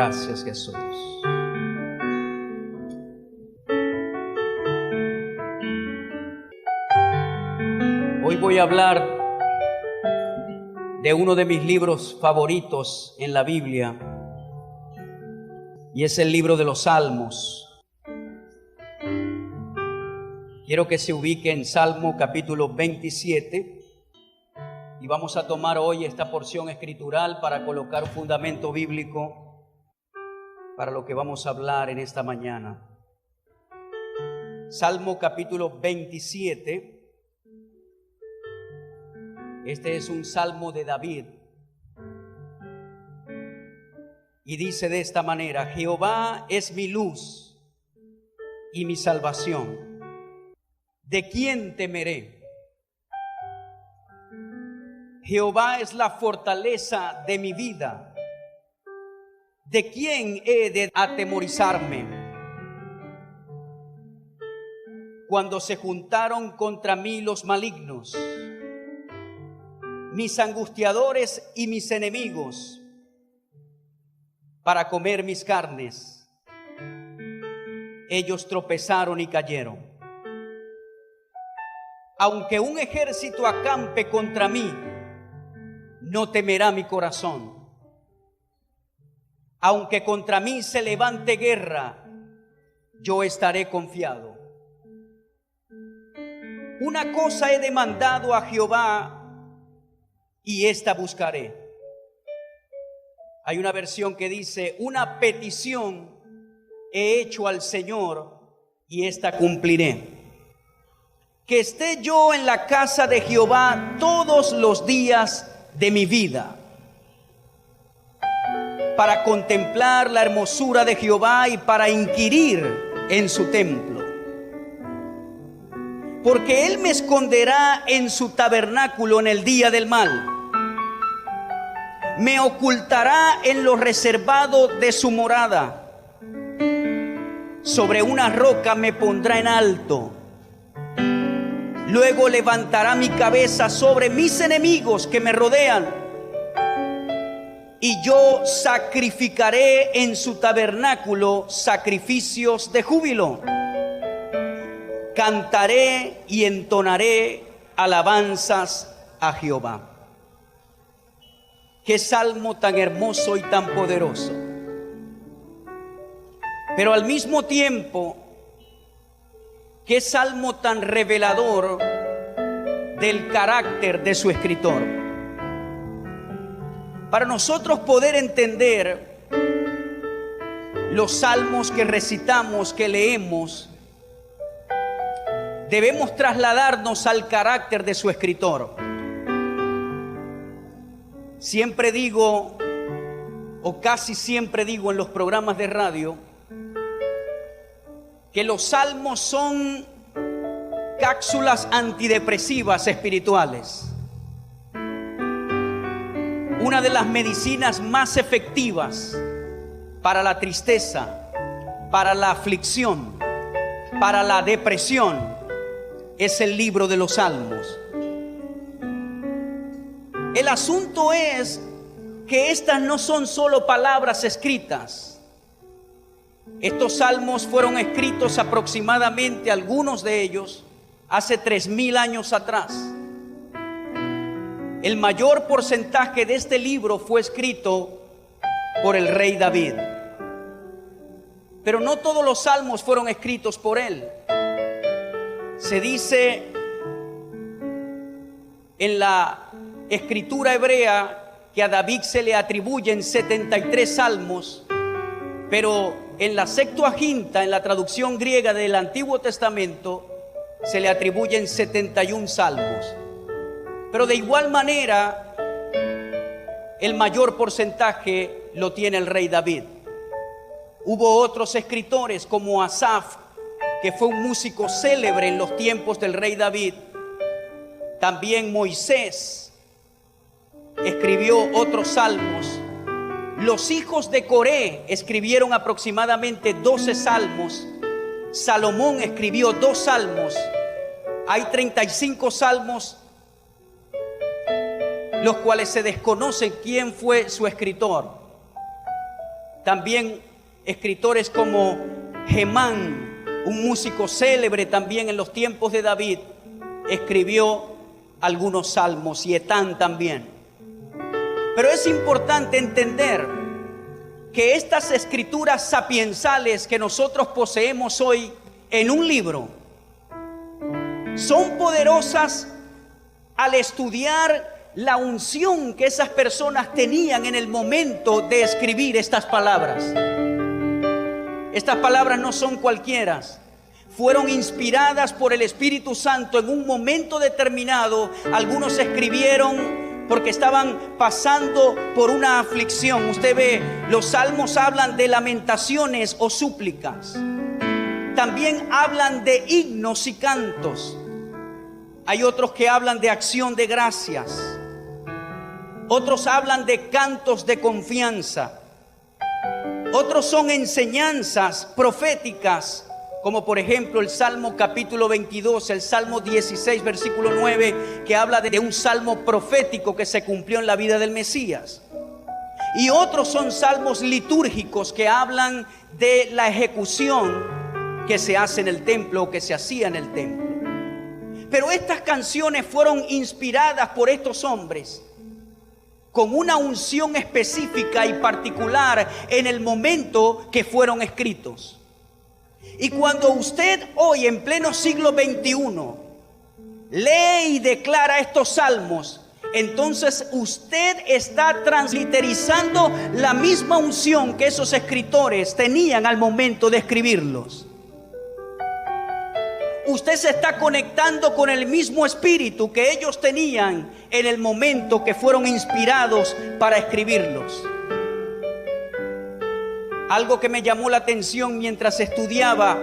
Gracias, Jesús. Hoy voy a hablar de uno de mis libros favoritos en la Biblia, y es el libro de los Salmos. Quiero que se ubique en Salmo capítulo 27 y vamos a tomar hoy esta porción escritural para colocar un fundamento bíblico para lo que vamos a hablar en esta mañana. Salmo capítulo 27. Este es un salmo de David y dice de esta manera: Jehová es mi luz y mi salvación. ¿De quién temeré? Jehová es la fortaleza de mi vida. ¿De quién he de atemorizarme? Cuando se juntaron contra mí los malignos, mis angustiadores y mis enemigos, para comer mis carnes, ellos tropezaron y cayeron. Aunque un ejército acampe contra mí, no temerá mi corazón. Aunque contra mí se levante guerra, yo estaré confiado. Una cosa he demandado a Jehová, y esta buscaré. Hay una versión que dice: una petición he hecho al Señor, y esta cumpliré. Que esté yo en la casa de Jehová todos los días de mi vida, para contemplar la hermosura de Jehová y para inquirir en su templo. Porque Él me esconderá en su tabernáculo en el día del mal. Me ocultará en lo reservado de su morada. Sobre una roca me pondrá en alto. Luego levantará mi cabeza sobre mis enemigos que me rodean. Y yo sacrificaré en su tabernáculo sacrificios de júbilo. Cantaré y entonaré alabanzas a Jehová. Qué salmo tan hermoso y tan poderoso. Pero al mismo tiempo, qué salmo tan revelador del carácter de su escritor. Para nosotros poder entender los salmos que recitamos, que leemos, debemos trasladarnos al carácter de su escritor. Siempre digo, o casi siempre digo en los programas de radio, que los salmos son cápsulas antidepresivas espirituales. Una de las medicinas más efectivas para la tristeza, para la aflicción, para la depresión, es el libro de los Salmos. El asunto es que estas no son solo palabras escritas. Estos salmos fueron escritos aproximadamente, algunos de ellos, hace 3000 años atrás. El mayor porcentaje de este libro fue escrito por el rey David. Pero no todos los salmos fueron escritos por él. Se dice en la escritura hebrea que a David se le atribuyen 73 salmos, pero en la Septuaginta, en la traducción griega del Antiguo Testamento, se le atribuyen 71 salmos. Pero de igual manera, el mayor porcentaje lo tiene el rey David. Hubo otros escritores como Asaf, que fue un músico célebre en los tiempos del rey David. También Moisés escribió otros salmos. Los hijos de Coré escribieron aproximadamente 12 salmos. Salomón escribió 2 salmos. Hay 35 salmos, los cuales se desconocen quién fue su escritor. También escritores como Gemán, un músico célebre también en los tiempos de David, escribió algunos salmos, y Etán también. Pero es importante entender que estas escrituras sapiensales que nosotros poseemos hoy en un libro son poderosas al estudiar la unción que esas personas tenían en el momento de escribir estas palabras. Estas palabras no son cualquiera. Fueron inspiradas por el Espíritu Santo en un momento determinado. Algunos escribieron porque estaban pasando por una aflicción. Usted ve, los salmos hablan de lamentaciones o súplicas. También hablan de himnos y cantos. Hay otros que hablan de acción de gracias. Otros hablan de cantos de confianza. Otros son enseñanzas proféticas, como por ejemplo el Salmo capítulo 22, el Salmo 16, versículo 9, que habla de un salmo profético que se cumplió en la vida del Mesías. Y otros son salmos litúrgicos que hablan de la ejecución que se hace en el templo o que se hacía en el templo. Pero estas canciones fueron inspiradas por estos hombres con una unción específica y particular en el momento que fueron escritos. Y cuando usted hoy, en pleno siglo XXI, lee y declara estos salmos, entonces usted está transliterizando la misma unción que esos escritores tenían al momento de escribirlos. Usted se está conectando con el mismo espíritu que ellos tenían en el momento que fueron inspirados para escribirlos. Algo que me llamó la atención mientras estudiaba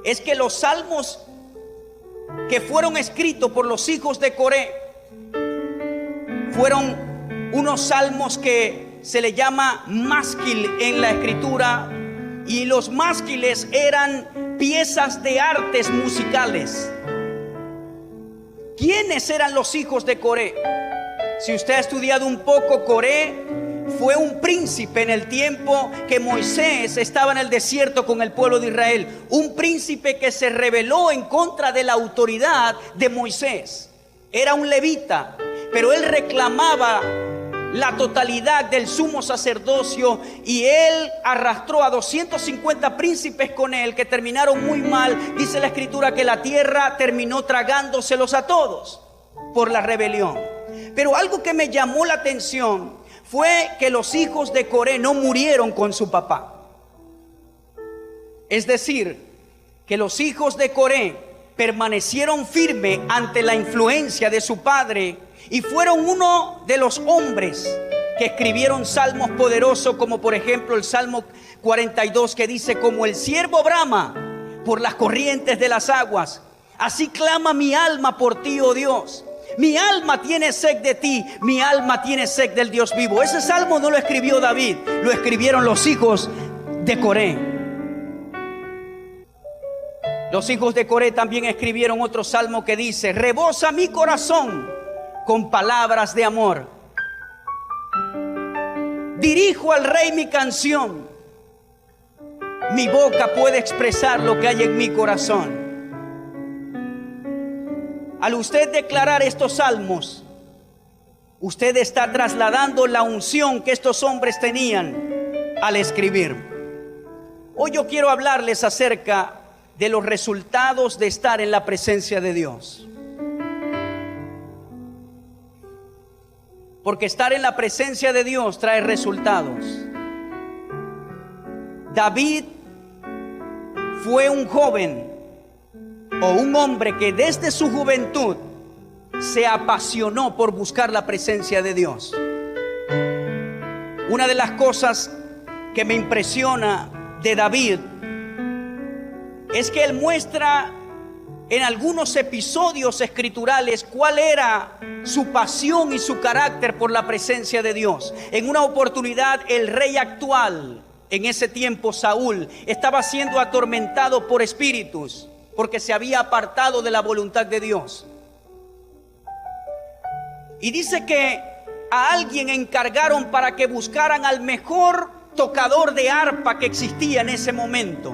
es que los salmos que fueron escritos por los hijos de Coré fueron unos salmos que se le llama másquil en la escritura, y los másquiles eran piezas de artes musicales. ¿Quiénes eran los hijos de Coré? Si usted ha estudiado un poco, Coré fue un príncipe en el tiempo que Moisés estaba en el desierto con el pueblo de Israel. Un príncipe que se rebeló en contra de la autoridad de Moisés. Era un levita, pero él reclamaba la totalidad del sumo sacerdocio, y él arrastró a 250 príncipes con él, que terminaron muy mal. Dice la escritura que la tierra terminó tragándoselos a todos por la rebelión. Pero algo que me llamó la atención fue que los hijos de Coré no murieron con su papá. Es decir, que los hijos de Coré permanecieron firmes ante la influencia de su padre, y fueron uno de los hombres que escribieron salmos poderosos, como por ejemplo el Salmo 42, que dice: como el ciervo brama por las corrientes de las aguas, así clama mi alma por ti, oh Dios. Mi alma tiene sed de ti, mi alma tiene sed del Dios vivo. Ese salmo no lo escribió David, lo escribieron los hijos de Coré. Los hijos de Coré también escribieron otro salmo que dice: rebosa mi corazón con palabras de amor. Dirijo al rey mi canción. Mi boca puede expresar lo que hay en mi corazón. Al usted declarar estos salmos, usted está trasladando la unción que estos hombres tenían al escribir. Hoy yo quiero hablarles acerca de los resultados de estar en la presencia de Dios. Porque estar en la presencia de Dios trae resultados. David fue un joven o un hombre que desde su juventud se apasionó por buscar la presencia de Dios. Una de las cosas que me impresiona de David es que él muestra en algunos episodios escriturales cuál era su pasión y su carácter por la presencia de Dios. En una oportunidad, el rey actual, en ese tiempo Saúl, estaba siendo atormentado por espíritus porque se había apartado de la voluntad de Dios. Y dice que a alguien encargaron para que buscaran al mejor tocador de arpa que existía en ese momento.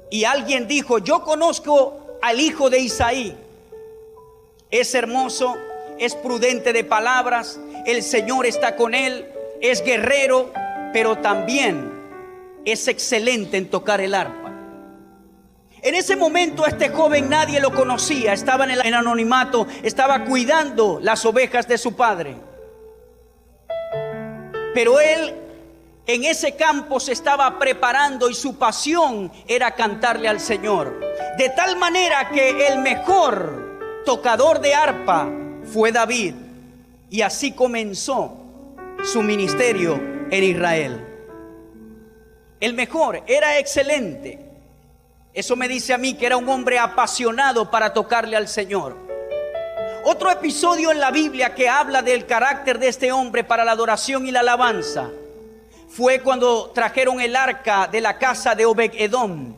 Y alguien dijo: yo conozco al hijo de Isaí. Es hermoso, es prudente de palabras, el Señor está con él, es guerrero, pero también es excelente en tocar el arpa. En ese momento este joven nadie lo conocía, estaba en el anonimato, estaba cuidando las ovejas de su padre. Pero él en ese campo se estaba preparando y su pasión era cantarle al Señor. De tal manera que el mejor tocador de arpa fue David. Y así comenzó su ministerio en Israel. El mejor, era excelente. Eso me dice a mí que era un hombre apasionado para tocarle al Señor. Otro episodio en la Biblia que habla del carácter de este hombre para la adoración y la alabanza fue cuando trajeron el arca de la casa de Obed-Edom.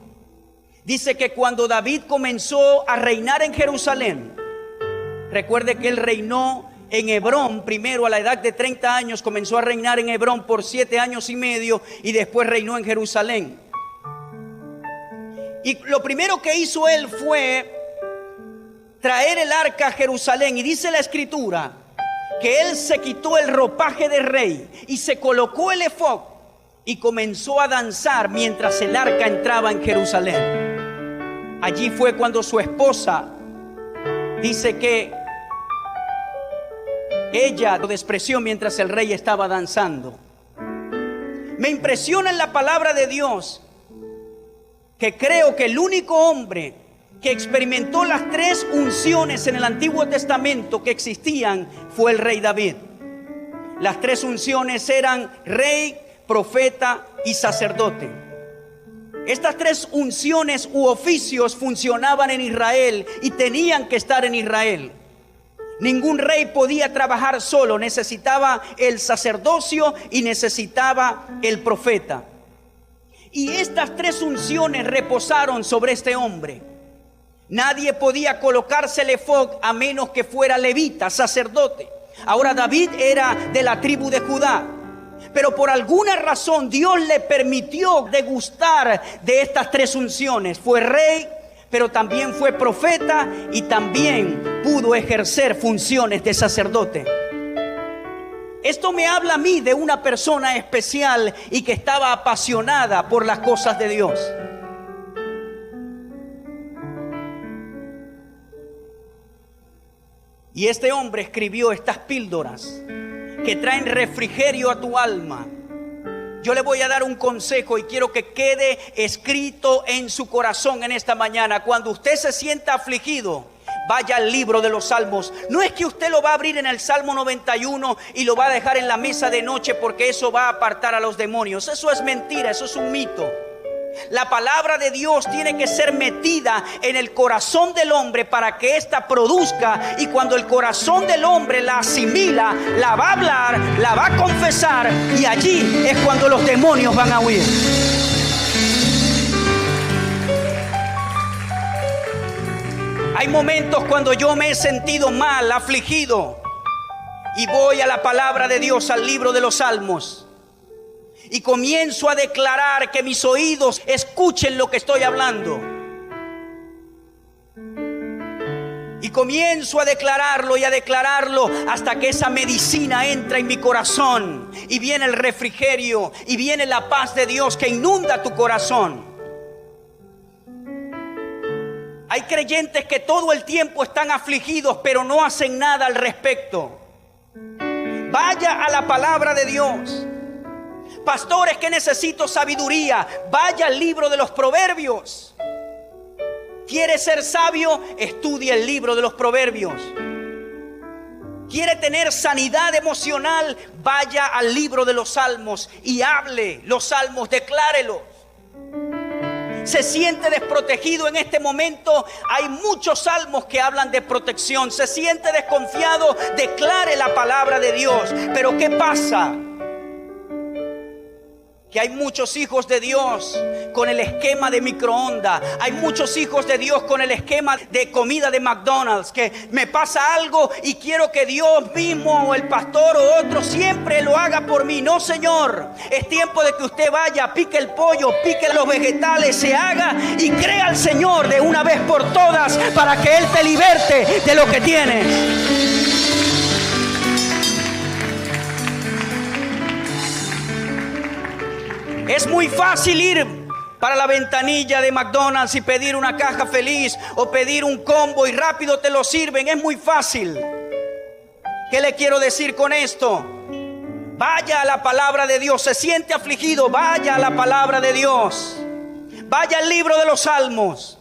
Dice que cuando David comenzó a reinar en Jerusalén, recuerde que él reinó en Hebrón primero a la edad de 30 años, comenzó a reinar en Hebrón por 7 años y medio y después reinó en Jerusalén. Y lo primero que hizo él fue traer el arca a Jerusalén. Y dice la escritura que él se quitó el ropaje de rey y se colocó el efod y comenzó a danzar mientras el arca entraba en Jerusalén. Allí fue cuando su esposa dice que ella lo despreció mientras el rey estaba danzando. Me impresiona en la palabra de Dios que creo que el único hombre que experimentó las 3 unciones en el Antiguo Testamento que existían fue el rey David. Las 3 unciones eran rey, profeta y sacerdote. Estas 3 unciones u oficios funcionaban en Israel y tenían que estar en Israel. Ningún rey podía trabajar solo, necesitaba el sacerdocio y necesitaba el profeta. Y estas 3 unciones reposaron sobre este hombre. Nadie podía colocarse el efod a menos que fuera levita, sacerdote. Ahora David era de la tribu de Judá, pero por alguna razón Dios le permitió degustar de estas 3 unciones. Fue rey, pero también fue profeta y también pudo ejercer funciones de sacerdote. Esto me habla a mí de una persona especial y que estaba apasionada por las cosas de Dios. Y este hombre escribió estas píldoras que traen refrigerio a tu alma. Yo le voy a dar un consejo y quiero que quede escrito en su corazón en esta mañana. Cuando usted se sienta afligido, vaya al libro de los Salmos. No es que usted lo va a abrir en el Salmo 91 y lo va a dejar en la mesa de noche porque eso va a apartar a los demonios. Eso es mentira, eso es un mito. La palabra de Dios tiene que ser metida en el corazón del hombre para que ésta produzca, y cuando el corazón del hombre la asimila, la va a hablar, la va a confesar, y allí es cuando los demonios van a huir. Hay momentos cuando yo me he sentido mal, afligido, y voy a la palabra de Dios, al libro de los Salmos, y comienzo a declarar que mis oídos escuchen lo que estoy hablando. Y comienzo a declararlo y a declararlo hasta que esa medicina entra en mi corazón y viene el refrigerio y viene la paz de Dios que inunda tu corazón. Hay creyentes que todo el tiempo están afligidos pero no hacen nada al respecto. Vaya a la palabra de Dios. Pastores, que necesito sabiduría. Vaya al libro de los Proverbios. ¿Quiere ser sabio? Estudie el libro de los Proverbios. ¿Quiere tener sanidad emocional? Vaya al libro de los Salmos y hable los Salmos, declárelos. Se siente desprotegido en este momento, hay muchos salmos que hablan de protección. Se siente desconfiado, declare la palabra de Dios. Pero ¿qué pasa? Que que hay muchos hijos de Dios con el esquema de microondas. Hay muchos hijos de Dios con el esquema de comida de McDonald's, que me pasa algo y quiero que Dios mismo o el pastor o otro siempre lo haga por mí. No, Señor, es tiempo de que usted vaya, pique el pollo, pique los vegetales, se haga y crea al Señor de una vez por todas para que Él te liberte de lo que tienes. Es muy fácil ir para la ventanilla de McDonald's y pedir una caja feliz o pedir un combo y rápido te lo sirven. Es muy fácil. ¿Qué le quiero decir con esto? Vaya a la palabra de Dios. Se siente afligido, vaya a la palabra de Dios. Vaya al libro de los Salmos.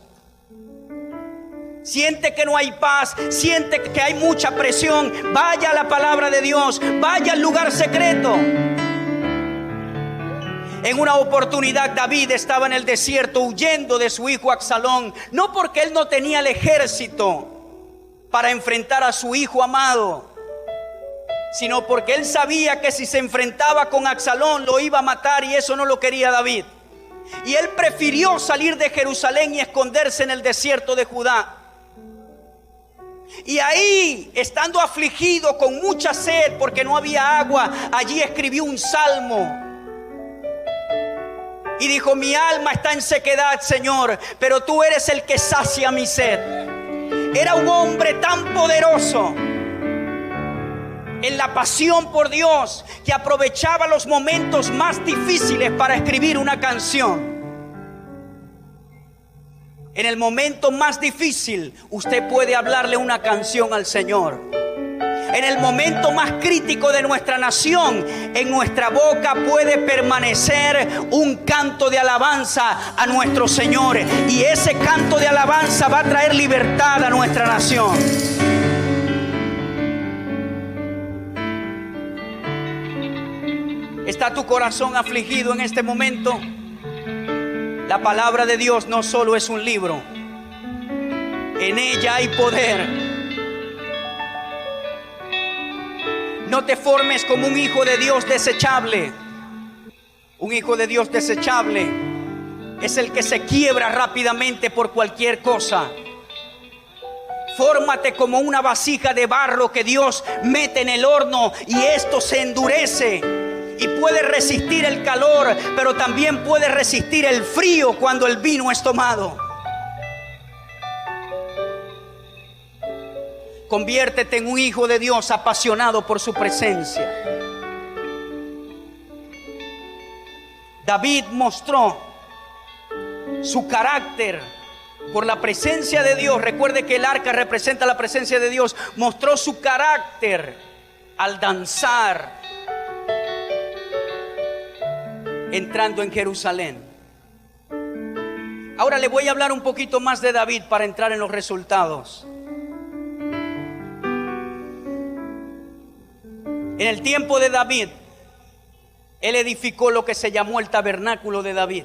Siente que no hay paz, siente que hay mucha presión. Vaya a la palabra de Dios. Vaya al lugar secreto. En una oportunidad David estaba en el desierto huyendo de su hijo Absalón, no porque él no tenía el ejército para enfrentar a su hijo amado, sino porque él sabía que si se enfrentaba con Absalón lo iba a matar, y eso no lo quería David. Y él prefirió salir de Jerusalén y esconderse en el desierto de Judá. Y ahí, estando afligido con mucha sed porque no había agua, allí escribió un salmo. Y dijo: mi alma está en sequedad, Señor, pero tú eres el que sacia mi sed. Era un hombre tan poderoso en la pasión por Dios que aprovechaba los momentos más difíciles para escribir una canción. En el momento más difícil usted puede hablarle una canción al Señor. En el momento más crítico de nuestra nación, en nuestra boca puede permanecer un canto de alabanza a nuestro Señor. Y ese canto de alabanza va a traer libertad a nuestra nación. ¿Está tu corazón afligido en este momento? La palabra de Dios no solo es un libro. En ella hay poder. No te formes como un hijo de Dios desechable. Un hijo de Dios desechable es el que se quiebra rápidamente por cualquier cosa. Fórmate como una vasija de barro que Dios mete en el horno y esto se endurece y puede resistir el calor, pero también puede resistir el frío cuando el vino es tomado. Conviértete en un hijo de Dios apasionado por su presencia. David mostró su carácter por la presencia de Dios. Recuerde que el arca representa la presencia de Dios. Mostró su carácter al danzar entrando en Jerusalén. Ahora le voy a hablar un poquito más de David para entrar en los resultados. En el tiempo de David, él edificó lo que se llamó el tabernáculo de David.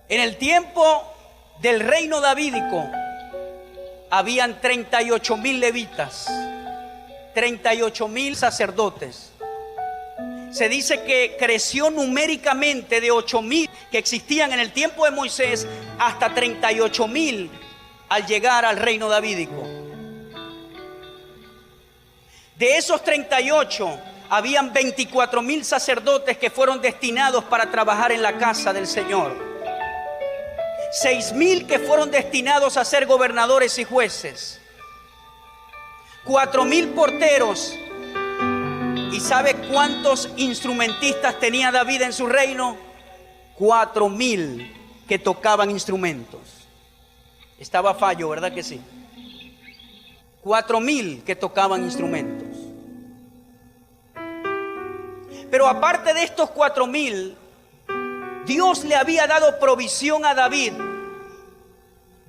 En el tiempo del reino davídico, habían 38,000 levitas, 38,000 sacerdotes. Se dice que creció numéricamente de 8,000 que existían en el tiempo de Moisés hasta 38,000 al llegar al reino davídico. De esos 38, habían 24,000 sacerdotes que fueron destinados para trabajar en la casa del Señor. 6,000 que fueron destinados a ser gobernadores y jueces. 4,000 porteros. ¿Y sabe cuántos instrumentistas tenía David en su reino? 4,000 que tocaban instrumentos. Estaba fallo, ¿verdad que sí? 4,000 que tocaban instrumentos. Pero aparte de estos 4,000, Dios le había dado provisión a David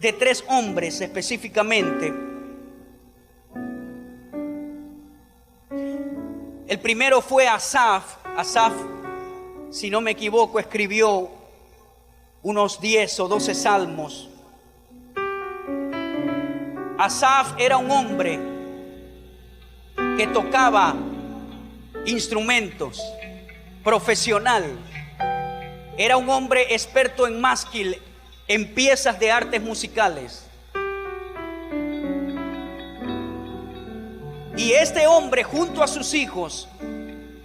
de 3 hombres específicamente. El primero fue Asaf. Asaf, si no me equivoco, escribió unos 10 o 12 salmos. Asaf era un hombre que tocaba instrumentos profesional. Era un hombre experto en másquil, en piezas de artes musicales. Y este hombre, junto a sus hijos,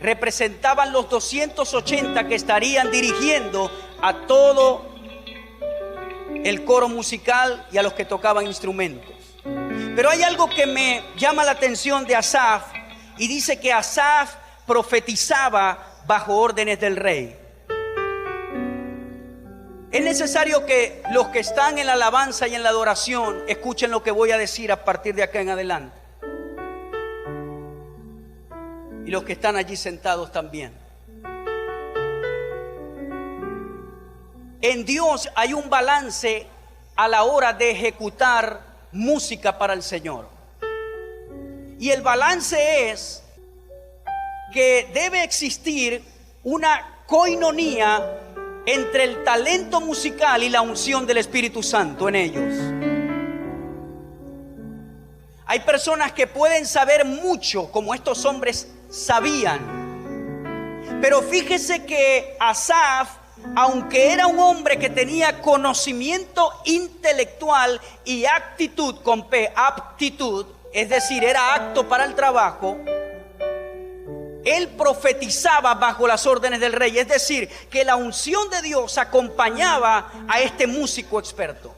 representaban los 280 que estarían dirigiendo a todo el coro musical y a los que tocaban instrumentos. Pero hay algo que me llama la atención de Asaf, y dice que Asaf profetizaba bajo órdenes del rey. Es necesario que los que están en la alabanza y en la adoración escuchen lo que voy a decir a partir de acá en adelante. Y los que están allí sentados también. En Dios hay un balance a la hora de ejecutar música para el Señor. Y el balance es que debe existir una coinonía entre el talento musical y la unción del Espíritu Santo en ellos. Hay personas que pueden saber mucho, como estos hombres sabían. Pero fíjese que Asaf, aunque era un hombre que tenía conocimiento intelectual y actitud con P, aptitud, es decir, era apto para el trabajo, él profetizaba bajo las órdenes del rey. Es decir, que la unción de Dios acompañaba a este músico experto.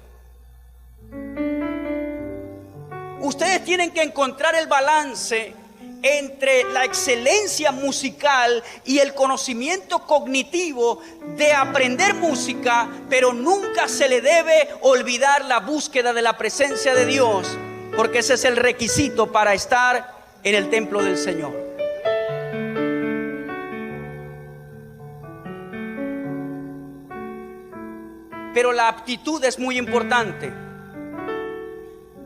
Ustedes tienen que encontrar el balance entre la excelencia musical y el conocimiento cognitivo de aprender música, pero nunca se le debe olvidar la búsqueda de la presencia de Dios, porque ese es el requisito para estar en el templo del Señor. Pero la aptitud es muy importante.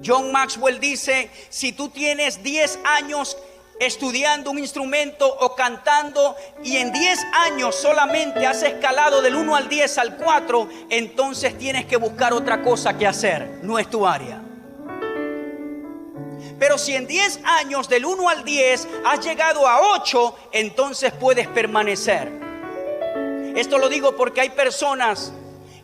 John Maxwell dice: si tú tienes 10 años estudiando un instrumento o cantando y en 10 años solamente has escalado del 1 al 10 al 4, entonces tienes que buscar otra cosa que hacer, no es tu área. Pero si en 10 años del 1 al 10 has llegado a 8, entonces puedes permanecer. Esto lo digo porque hay personas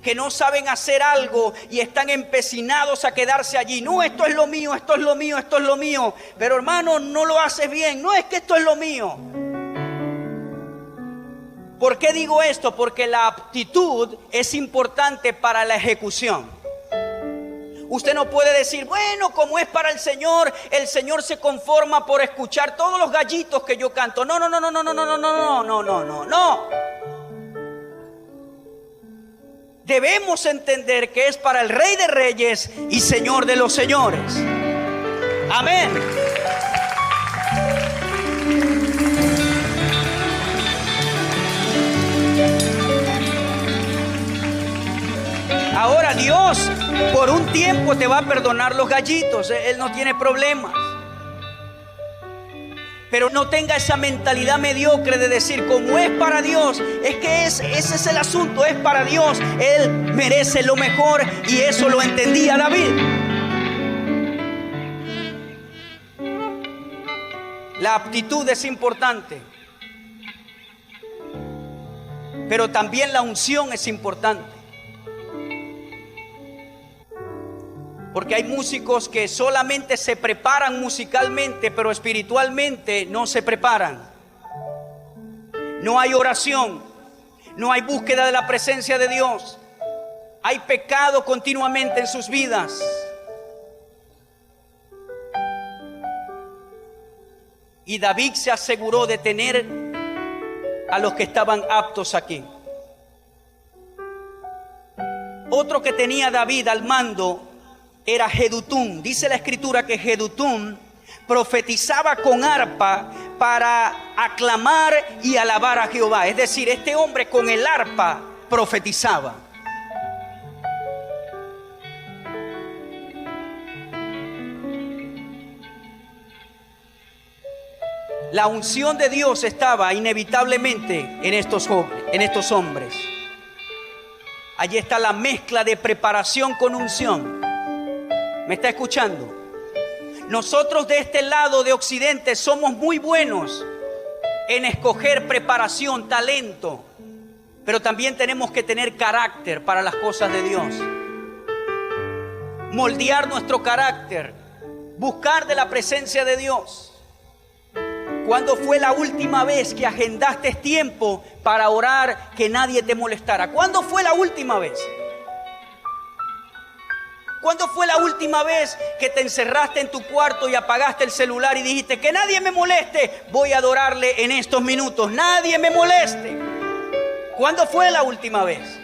que no saben hacer algo y están empecinados a quedarse allí. No, esto es lo mío, esto es lo mío, esto es lo mío. Pero hermano, no lo haces bien. No, es que esto es lo mío. ¿Por qué digo esto? Porque la aptitud es importante para la ejecución. Usted no puede decir: bueno, como es para el Señor se conforma por escuchar todos los gallitos que yo canto. No. Debemos entender que es para el Rey de Reyes y Señor de los Señores. Amén. Ahora Dios por un tiempo te va a perdonar los gallitos. Él no tiene problemas. Pero no tenga esa mentalidad mediocre de decir: como es para Dios, es que ese es el asunto, es para Dios, Él merece lo mejor. Y eso lo entendía David. La aptitud es importante, pero también la unción es importante. Porque hay músicos que solamente se preparan musicalmente, pero espiritualmente no se preparan. No hay oración, no hay búsqueda de la presencia de Dios. Hay pecado continuamente en sus vidas. Y David se aseguró de tener a los que estaban aptos aquí. Otro que tenía David al mando era Jedutún. Dice la escritura que Jedutún profetizaba con arpa para aclamar y alabar a Jehová. Es decir, este hombre con el arpa profetizaba. La unción de Dios estaba inevitablemente en estos hombres. Allí está la mezcla de preparación con unción. ¿Me está escuchando? Nosotros de este lado de Occidente somos muy buenos en escoger preparación, talento, pero también tenemos que tener carácter para las cosas de Dios. Moldear nuestro carácter, buscar de la presencia de Dios. ¿Cuándo fue la última vez que agendaste tiempo para orar que nadie te molestara? ¿Cuándo fue la última vez? ¿Cuándo fue la última vez que te encerraste en tu cuarto y apagaste el celular y dijiste que nadie me moleste? Voy a adorarle en estos minutos. Nadie me moleste. ¿Cuándo fue la última vez?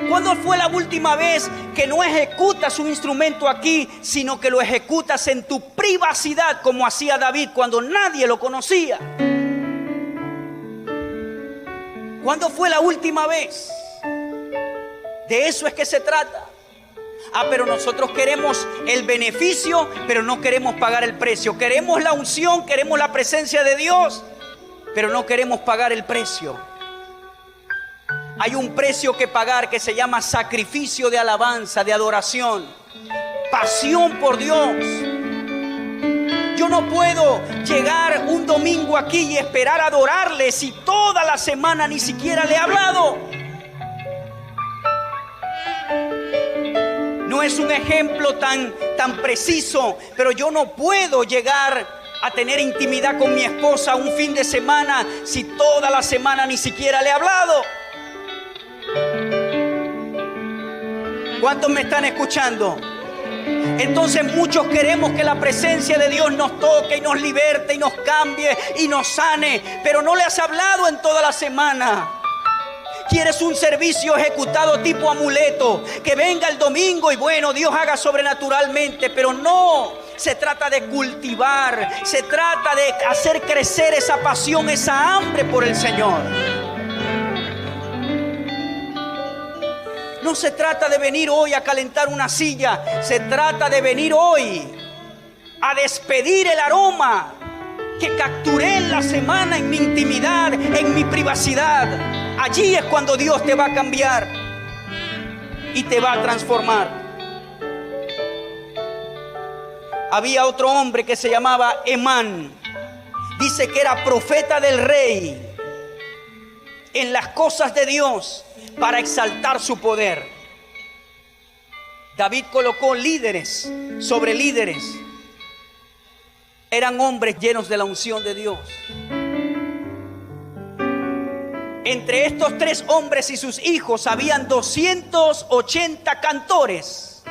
¿Cuándo fue la última vez que no ejecutas un instrumento aquí, sino que lo ejecutas en tu privacidad, como hacía David cuando nadie lo conocía? ¿Cuándo fue la última vez? De eso es que se trata. Pero nosotros queremos el beneficio, pero no queremos pagar el precio. Queremos la unción, queremos la presencia de Dios, pero no queremos pagar el precio. Hay un precio que pagar que se llama sacrificio de alabanza, de adoración, pasión por Dios. Yo no puedo llegar un domingo aquí y esperar adorarle si toda la semana ni siquiera le he hablado. No es un ejemplo tan preciso, pero yo no puedo llegar a tener intimidad con mi esposa un fin de semana si toda la semana ni siquiera le he hablado. ¿Cuántos me están escuchando? Entonces muchos queremos que la presencia de Dios nos toque y nos liberte y nos cambie y nos sane, pero no le has hablado en toda la semana. Quieres un servicio ejecutado tipo amuleto, que venga el domingo y bueno, Dios haga sobrenaturalmente, pero no. Se trata de cultivar, se trata de hacer crecer esa pasión, esa hambre por el Señor. No se trata de venir hoy a calentar una silla, se trata de venir hoy a despedir el aroma que capturé en la semana, en mi intimidad, en mi privacidad. Allí es cuando Dios te va a cambiar y te va a transformar. Había otro hombre que se llamaba Emán. Dice que era profeta del rey en las cosas de Dios para exaltar su poder. David colocó líderes sobre líderes. Eran hombres llenos de la unción de Dios. Entre estos 3 hombres y sus hijos habían 280 cantores.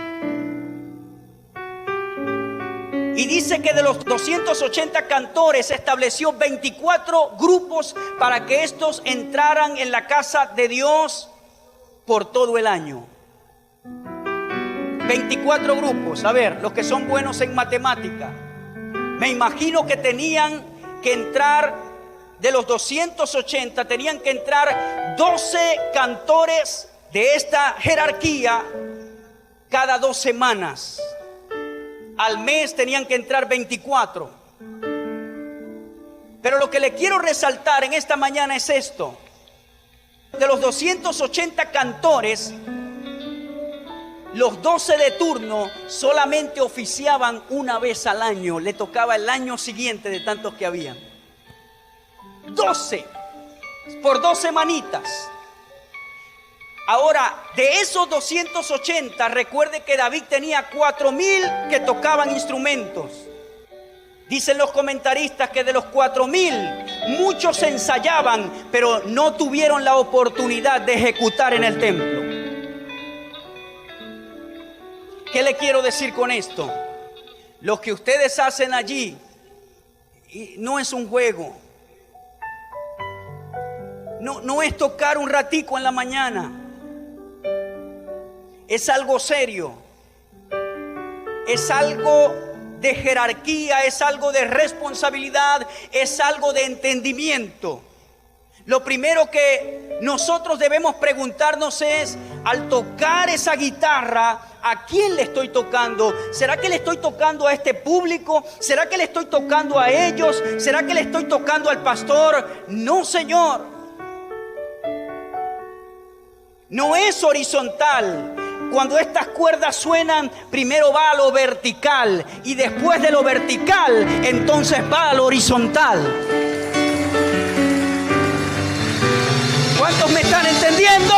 Y dice que de los 280 cantores estableció 24 grupos para que estos entraran en la casa de Dios por todo el año. 24 grupos. A ver, los que son buenos en matemática, me imagino que tenían que entrar, de los 280, tenían que entrar 12 cantores de esta jerarquía cada 2 semanas. Al mes tenían que entrar 24. Pero lo que le quiero resaltar en esta mañana es esto. De los 280 cantores, los 12 de turno solamente oficiaban una vez al año. Le tocaba el año siguiente de tantos que habían. 12 por 2 semanitas. Ahora, de esos 280, recuerde que David tenía 4,000 que tocaban instrumentos. Dicen los comentaristas que de los 4,000, muchos ensayaban, pero no tuvieron la oportunidad de ejecutar en el templo. ¿Qué le quiero decir con esto? Lo que ustedes hacen allí no es un juego. No es tocar un ratico en la mañana. Es algo serio. Es algo de jerarquía, es algo de responsabilidad, es algo de entendimiento. Lo primero que nosotros debemos preguntarnos es, al tocar esa guitarra, ¿a quién le estoy tocando? ¿Será que le estoy tocando a este público? ¿Será que le estoy tocando a ellos? ¿Será que le estoy tocando al pastor? No, Señor. No es horizontal. Cuando estas cuerdas suenan, primero va a lo vertical y después de lo vertical, entonces va a lo horizontal. ¿Cuántos me están entendiendo?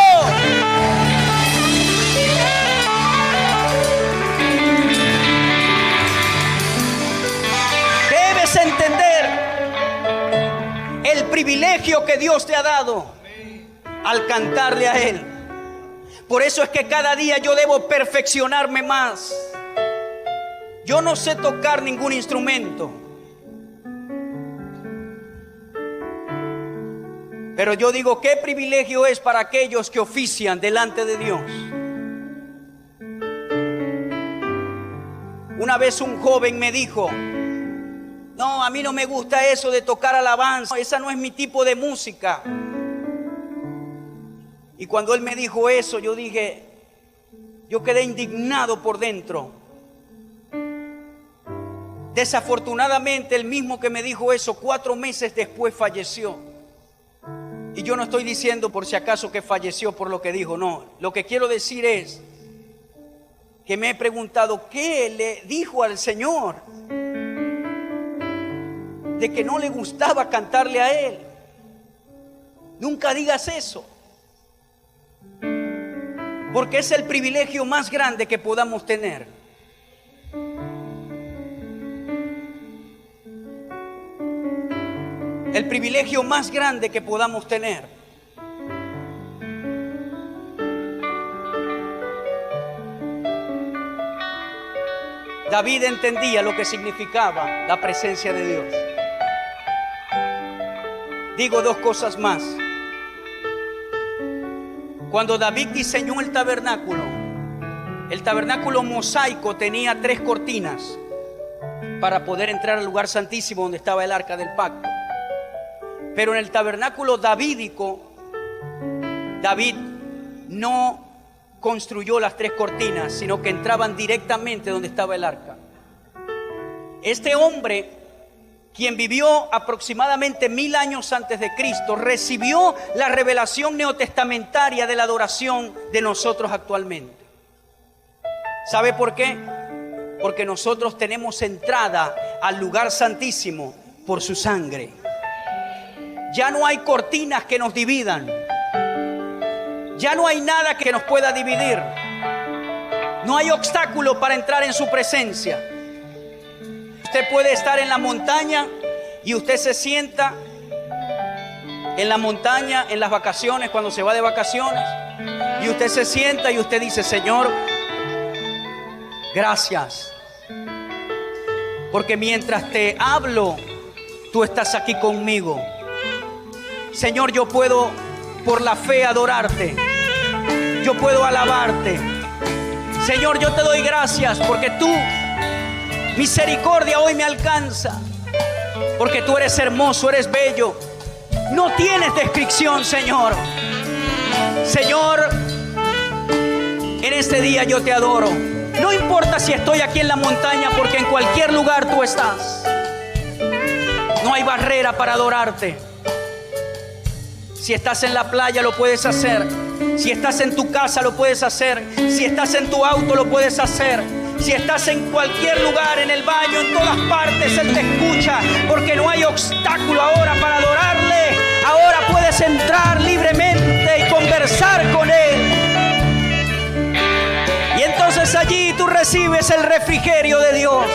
Debes entender el privilegio que Dios te ha dado al cantarle a Él. Por eso es que cada día yo debo perfeccionarme más. Yo no sé tocar ningún instrumento, pero yo digo, qué privilegio es para aquellos que ofician delante de Dios. Una vez un joven me dijo: no, a mí no me gusta eso de tocar alabanza, esa no es mi tipo de música. Y cuando él me dijo eso, yo quedé indignado por dentro. Desafortunadamente, el mismo que me dijo eso, 4 meses después falleció. Y yo no estoy diciendo por si acaso que falleció por lo que dijo, no. Lo que quiero decir es que me he preguntado, ¿qué le dijo al Señor de que no le gustaba cantarle a Él? Nunca digas eso, porque es el privilegio más grande que podamos tener. El privilegio más grande que podamos tener. David entendía lo que significaba la presencia de Dios. Digo 2 cosas más. Cuando David diseñó el tabernáculo mosaico tenía 3 cortinas para poder entrar al lugar santísimo donde estaba el arca del pacto. Pero en el tabernáculo davídico, David no construyó las 3 cortinas, sino que entraban directamente donde estaba el arca. Este hombre, quien vivió aproximadamente 1000 años antes de Cristo, recibió la revelación neotestamentaria de la adoración de nosotros actualmente. ¿Sabe por qué? Porque nosotros tenemos entrada al lugar santísimo por su sangre. Ya no hay cortinas que nos dividan. Ya no hay nada que nos pueda dividir. No hay obstáculo para entrar en su presencia. Usted puede estar en la montaña y usted se sienta en la montaña en las vacaciones, cuando se va de vacaciones, y usted se sienta y usted dice: Señor, gracias, porque mientras te hablo, tú estás aquí conmigo. Señor, yo puedo por la fe adorarte, yo puedo alabarte. Señor, yo te doy gracias porque tu misericordia hoy me alcanza, porque tú eres hermoso, eres bello, no tienes descripción, Señor. Señor, en este día yo te adoro. No importa si estoy aquí en la montaña, porque en cualquier lugar tú estás. No hay barrera para adorarte. Si estás en la playa lo puedes hacer. Si estás en tu casa lo puedes hacer. Si estás en tu auto lo puedes hacer. Si estás en cualquier lugar, en el baño, en todas partes, Él te escucha, porque no hay obstáculo ahora para adorarle. Ahora puedes entrar libremente y conversar con Él. Y entonces allí tú recibes el refrigerio de Dios.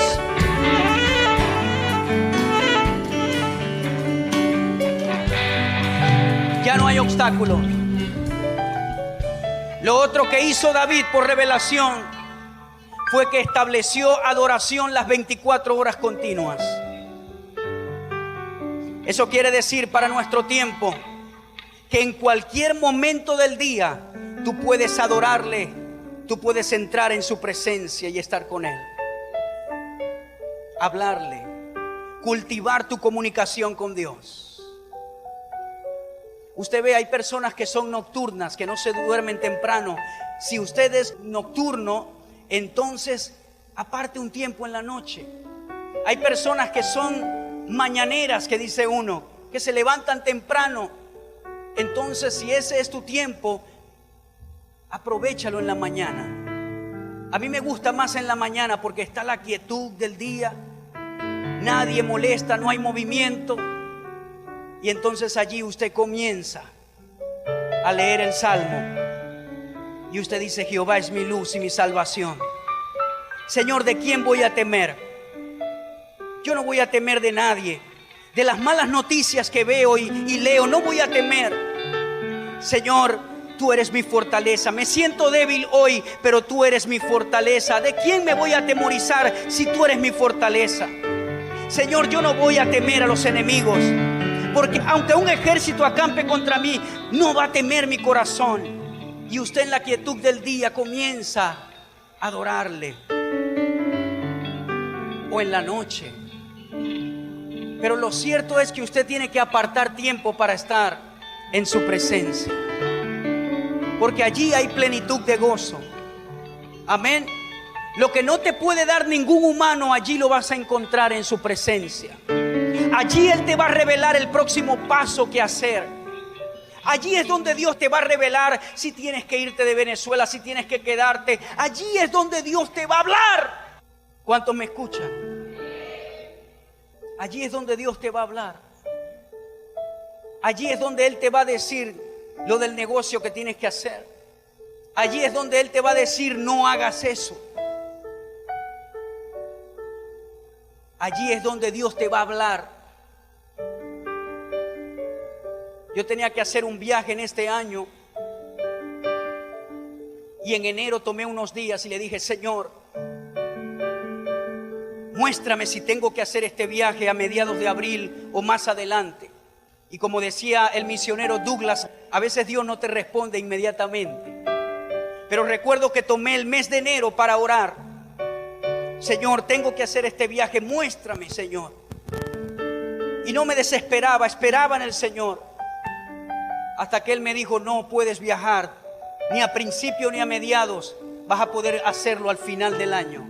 Ya no hay obstáculos. Lo otro que hizo David por revelación fue que estableció adoración las 24 horas continuas. Eso quiere decir para nuestro tiempo que en cualquier momento del día tú puedes adorarle, tú puedes entrar en su presencia y estar con Él, hablarle, cultivar tu comunicación con Dios. Usted ve, hay personas que son nocturnas, que no se duermen temprano. Si usted es nocturno, entonces aparte un tiempo en la noche. Hay personas que son mañaneras, que dice uno, que se levantan temprano. Entonces, si ese es tu tiempo, aprovéchalo en la mañana. A mí me gusta más en la mañana porque está la quietud del día. Nadie molesta, no hay movimiento. Y entonces allí usted comienza a leer el Salmo. Y usted dice: Jehová es mi luz y mi salvación. Señor, ¿de quién voy a temer? Yo no voy a temer de nadie. De las malas noticias que veo y leo, no voy a temer. Señor, tú eres mi fortaleza. Me siento débil hoy, pero tú eres mi fortaleza. ¿De quién me voy a atemorizar si tú eres mi fortaleza? Señor, yo no voy a temer a los enemigos, porque aunque un ejército acampe contra mí, no va a temer mi corazón. Y usted en la quietud del día comienza a adorarle, o en la noche. Pero lo cierto es que usted tiene que apartar tiempo para estar en su presencia, porque allí hay plenitud de gozo. Amén. Lo que no te puede dar ningún humano, allí lo vas a encontrar en su presencia. Allí Él te va a revelar el próximo paso que hacer. Allí es donde Dios te va a revelar si tienes que irte de Venezuela, si tienes que quedarte. Allí es donde Dios te va a hablar. ¿Cuántos me escuchan? Allí es donde Dios te va a hablar. Allí es donde Él te va a decir lo del negocio que tienes que hacer. Allí es donde Él te va a decir: no hagas eso. Allí es donde Dios te va a hablar. Yo tenía que hacer un viaje en este año y en enero tomé unos días y le dije: Señor, muéstrame si tengo que hacer este viaje a mediados de abril o más adelante. Y como decía el misionero Douglas, a veces Dios no te responde inmediatamente. Pero recuerdo que tomé el mes de enero para orar. Señor, tengo que hacer este viaje, muéstrame, Señor. Y no me desesperaba, esperaba en el Señor. Hasta que Él me dijo: no puedes viajar, ni a principio ni a mediados, vas a poder hacerlo al final del año.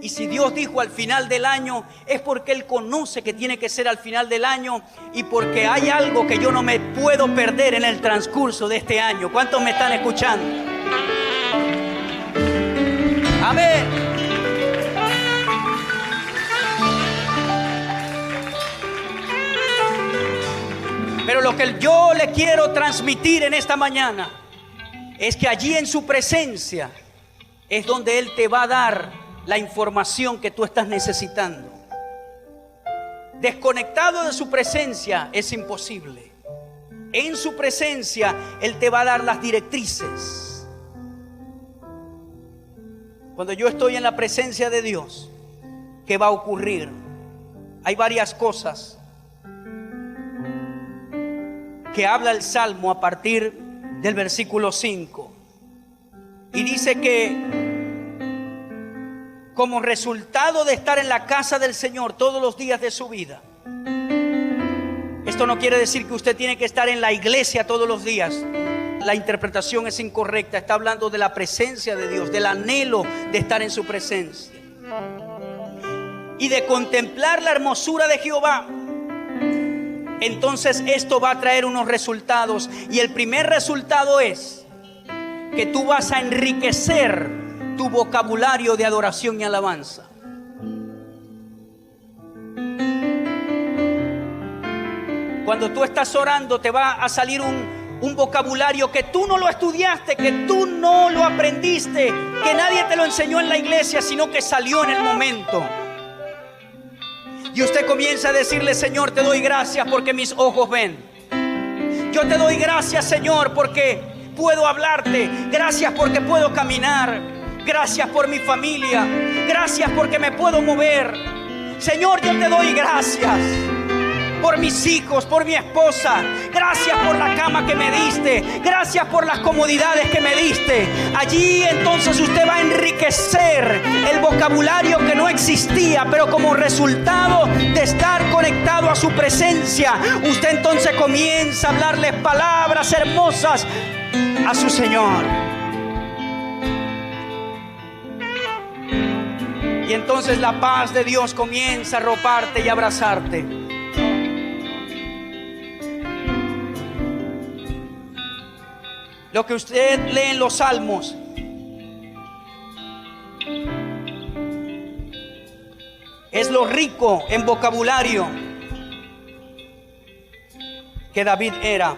Y si Dios dijo al final del año, es porque Él conoce que tiene que ser al final del año, y porque hay algo que yo no me puedo perder en el transcurso de este año. ¿Cuántos me están escuchando? Amén. Pero lo que yo le quiero transmitir en esta mañana es que allí en su presencia es donde Él te va a dar la información que tú estás necesitando. Desconectado de su presencia es imposible. En su presencia Él te va a dar las directrices. Cuando yo estoy en la presencia de Dios, ¿qué va a ocurrir? Hay varias cosas que habla el Salmo a partir del versículo 5. Y dice que como resultado de estar en la casa del Señor todos los días de su vida, esto no quiere decir que usted tiene que estar en la iglesia todos los días. La interpretación es incorrecta. Está hablando de la presencia de Dios, del anhelo de estar en su presencia y de contemplar la hermosura de Jehová. Entonces esto va a traer unos resultados, y el primer resultado es que tú vas a enriquecer tu vocabulario de adoración y alabanza. Cuando tú estás orando, te va a salir un vocabulario que tú no lo estudiaste, que tú no lo aprendiste, que nadie te lo enseñó en la iglesia, sino que salió en el momento. Y usted comienza a decirle: Señor, te doy gracias porque mis ojos ven. Yo te doy gracias, Señor, porque puedo hablarte. Gracias porque puedo caminar. Gracias por mi familia. Gracias porque me puedo mover. Señor, yo te doy gracias por mis hijos, por mi esposa. Gracias por la cama que me diste. Gracias por las comodidades que me diste. Allí entonces usted va a enriquecer el vocabulario que no existía, pero como resultado de estar conectado a su presencia, usted entonces comienza a hablarles palabras hermosas a su Señor. Y entonces la paz de Dios comienza a arroparte y abrazarte. Lo que usted lee en los Salmos Es lo rico en vocabulario que David era.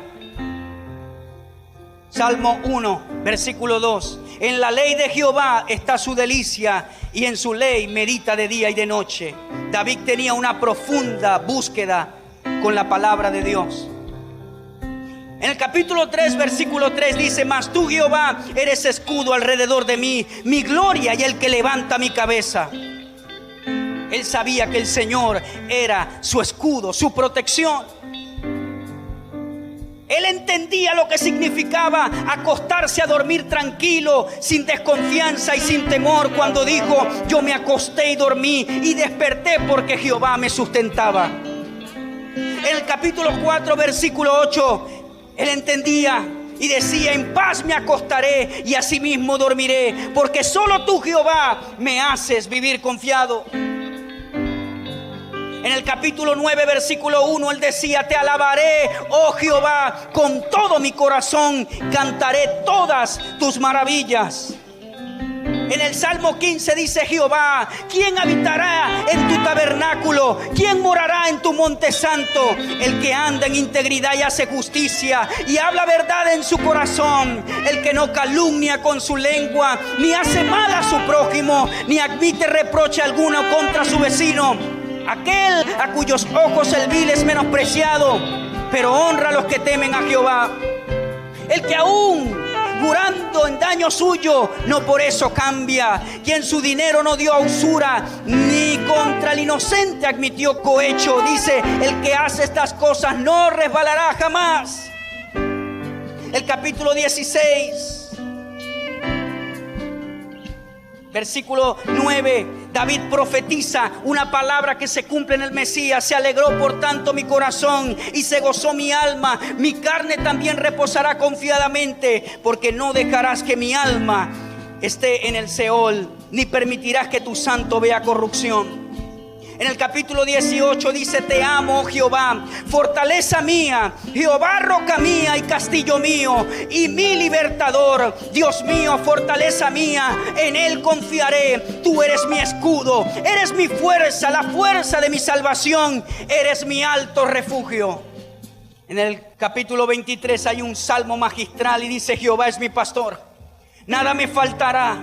Salmo 1, versículo 2. En la ley de Jehová está su delicia, y en su ley medita de día y de noche. David tenía una profunda búsqueda con la palabra de Dios. En el capítulo 3, versículo 3 dice: mas tú, Jehová, eres escudo alrededor de mí, mi gloria y el que levanta mi cabeza. Él sabía que el Señor era su escudo, su protección. Él entendía lo que significaba acostarse a dormir tranquilo, sin desconfianza y sin temor, cuando dijo: yo me acosté y dormí y desperté porque Jehová me sustentaba. En el capítulo 4, versículo 8, él entendía y decía: en paz me acostaré y asimismo dormiré, porque solo tú, Jehová, me haces vivir confiado. En el capítulo 9, versículo 1, él decía: te alabaré, oh Jehová, con todo mi corazón, cantaré todas tus maravillas. En el Salmo 15 dice Jehová: ¿quién habitará en tu tabernáculo? ¿Quién morará en tu monte santo? El que anda en integridad y hace justicia y habla verdad en su corazón, el que no calumnia con su lengua, ni hace mal a su prójimo, ni admite reproche alguno contra su vecino. Aquel a cuyos ojos el vil es menospreciado, pero honra a los que temen a Jehová. El que aún jurando en daño suyo, no por eso cambia. Quien su dinero no dio a usura, ni contra el inocente admitió cohecho. Dice: el que hace estas cosas no resbalará jamás. El capítulo 16, versículo 9, David profetiza una palabra que se cumple en el Mesías. Se alegró por tanto mi corazón y se gozó mi alma. Mi carne también reposará confiadamente, porque no dejarás que mi alma esté en el Seol, ni permitirás que tu santo vea corrupción. En el capítulo 18 dice: te amo, oh Jehová, fortaleza mía, Jehová, roca mía y castillo mío, y mi libertador. Dios mío, fortaleza mía, en él confiaré. Tú eres mi escudo, eres mi fuerza, la fuerza de mi salvación, eres mi alto refugio. En el capítulo 23 hay un salmo magistral y dice: Jehová es mi pastor, nada me faltará.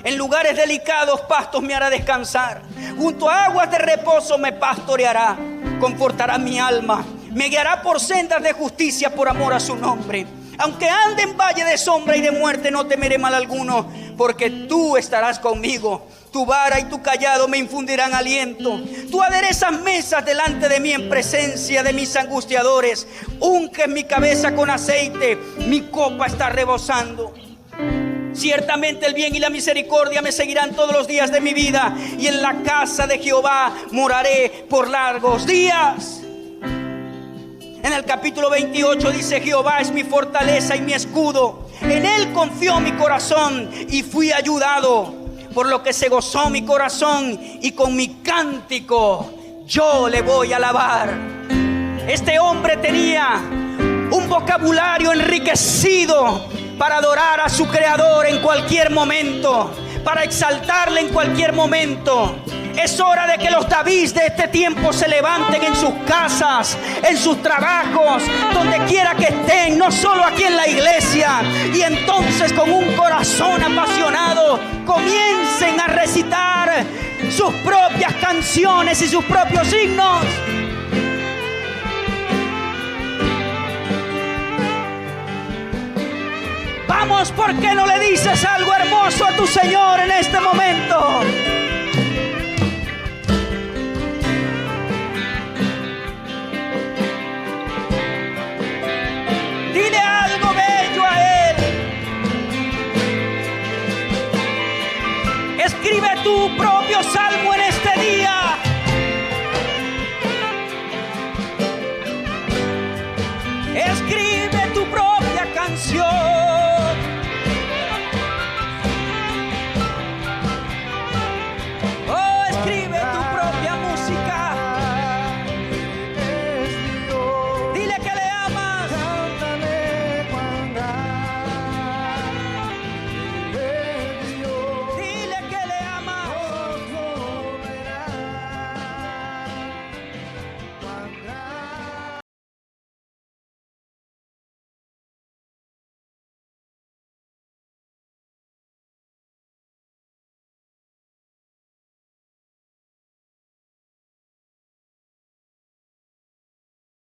En lugares delicados pastos me hará descansar. Junto a aguas de reposo me pastoreará. Confortará mi alma. Me guiará por sendas de justicia por amor a su nombre. Aunque ande en valle de sombra y de muerte, no temeré mal alguno, porque tú estarás conmigo. Tu vara y tu cayado me infundirán aliento. Tú aderezas mesas delante de mí en presencia de mis angustiadores. Unges mi cabeza con aceite. Mi copa está rebosando. Ciertamente el bien y la misericordia me seguirán todos los días de mi vida, y en la casa de Jehová moraré por largos días. En el capítulo 28 dice: Jehová es mi fortaleza y mi escudo, en él confió mi corazón y fui ayudado, por lo que se gozó mi corazón, y con mi cántico yo le voy a alabar. Este hombre tenía un vocabulario enriquecido para adorar a su Creador en cualquier momento, para exaltarle en cualquier momento. Es hora de que los David de este tiempo se levanten en sus casas, en sus trabajos, donde quiera que estén, no solo aquí en la iglesia, y entonces con un corazón apasionado comiencen a recitar sus propias canciones y sus propios himnos. Vamos, ¿por qué no le dices algo hermoso a tu Señor en este momento? Dile algo bello a Él. Escribe tu propio salmo en